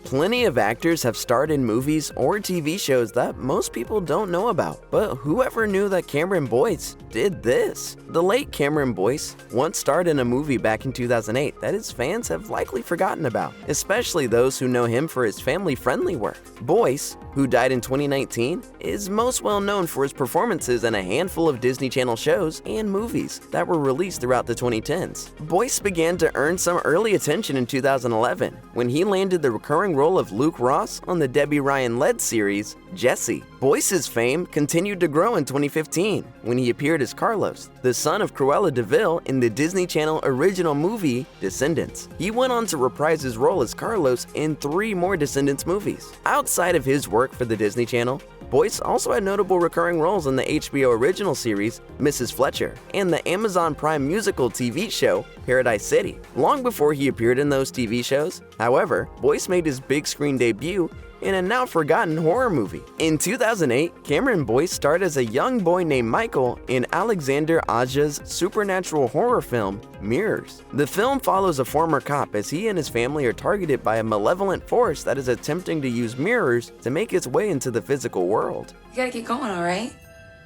Plenty of actors have starred in movies or TV shows that most people don't know about, but whoever knew that Cameron Boyce did this? The late Cameron Boyce once starred in a movie back in 2008 that his fans have likely forgotten about, especially those who know him for his family-friendly work. Boyce, who died in 2019, is most well known for his performances in a handful of Disney Channel shows and movies that were released throughout the 2010s. Boyce began to earn some early attention in 2011 when he landed the recurring role of Luke Ross on the Debbie Ryan-led series Jessie. Boyce's fame continued to grow in 2015 when he appeared as Carlos, the son of Cruella de Vil in the Disney Channel original movie Descendants. He went on to reprise his role as Carlos in 3 more Descendants movies. Outside of his work for the Disney Channel, Boyce also had notable recurring roles in the HBO original series Mrs. Fletcher and the Amazon Prime musical TV show Paradise City. Long before he appeared in those TV shows, however, Boyce made his big screen debut in a now-forgotten horror movie. In 2008, Cameron Boyce starred as a young boy named Michael in Alexander Aja's supernatural horror film, Mirrors. The film follows a former cop as he and his family are targeted by a malevolent force that is attempting to use mirrors to make its way into the physical world. You gotta get going, all right?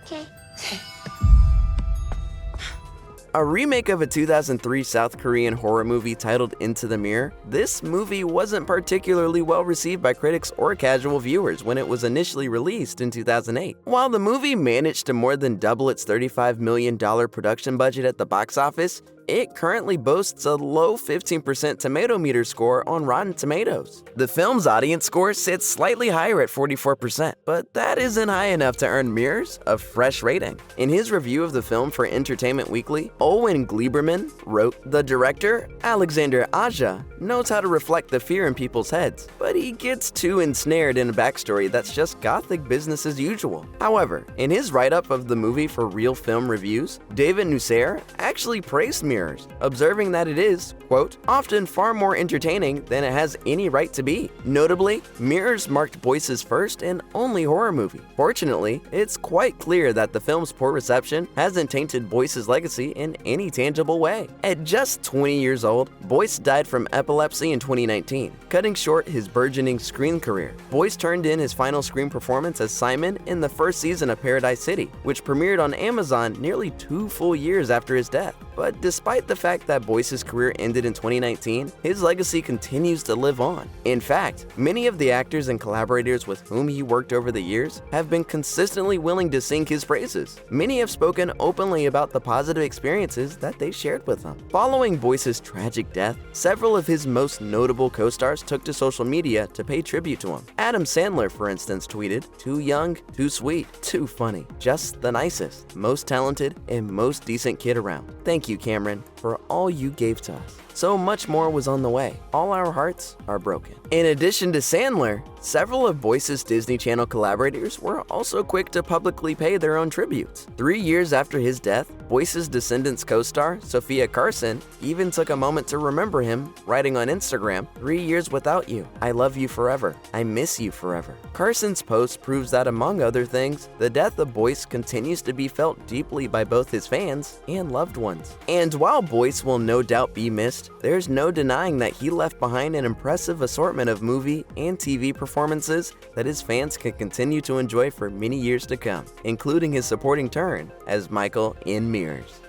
Okay. A remake of a 2003 South Korean horror movie titled Into the Mirror, this movie wasn't particularly well received by critics or casual viewers when it was initially released in 2008. While the movie managed to more than double its $35 million production budget at the box office, it currently boasts a low 15% tomato meter score on Rotten Tomatoes. The film's audience score sits slightly higher at 44%, but that isn't high enough to earn Mirrors a fresh rating. In his review of the film for Entertainment Weekly, Owen Gleiberman wrote, "The director, Alexander Aja, knows how to reflect the fear in people's heads, but he gets too ensnared in a backstory that's just gothic business as usual." However, in his write-up of the movie for Real Film Reviews, David Nusser actually praised Mirrors, observing that it is, quote, "often far more entertaining than it has any right to be." Notably, Mirrors marked Boyce's first and only horror movie. Fortunately, it's quite clear that the film's poor reception hasn't tainted Boyce's legacy in any tangible way. At just 20 years old, Boyce died from epilepsy in 2019, cutting short his burgeoning screen career. Boyce turned in his final screen performance as Simon in the first season of Paradise City, which premiered on Amazon nearly 2 full years after his death. But despite the fact that Boyce's career ended in 2019, his legacy continues to live on. In fact, many of the actors and collaborators with whom he worked over the years have been consistently willing to sing his praises. Many have spoken openly about the positive experiences that they shared with him. Following Boyce's tragic death, several of his most notable co-stars took to social media to pay tribute to him. Adam Sandler, for instance, tweeted, "Too young, too sweet, too funny, just the nicest, most talented, and most decent kid around. Thank you, Cameron, for all you gave to us." So much more was on the way. All our hearts are broken. In addition to Sandler, several of Boyce's Disney Channel collaborators were also quick to publicly pay their own tributes. 3 years after his death, Boyce's Descendants co-star, Sophia Carson, even took a moment to remember him, writing on Instagram, "3 years without you. I love you forever. I miss you forever." Carson's post proves that, among other things, the death of Boyce continues to be felt deeply by both his fans and loved ones. And while Boyce will no doubt be missed, there's no denying that he left behind an impressive assortment of movie and TV performances that his fans can continue to enjoy for many years to come, including his supporting turn as Michael in Mirrors.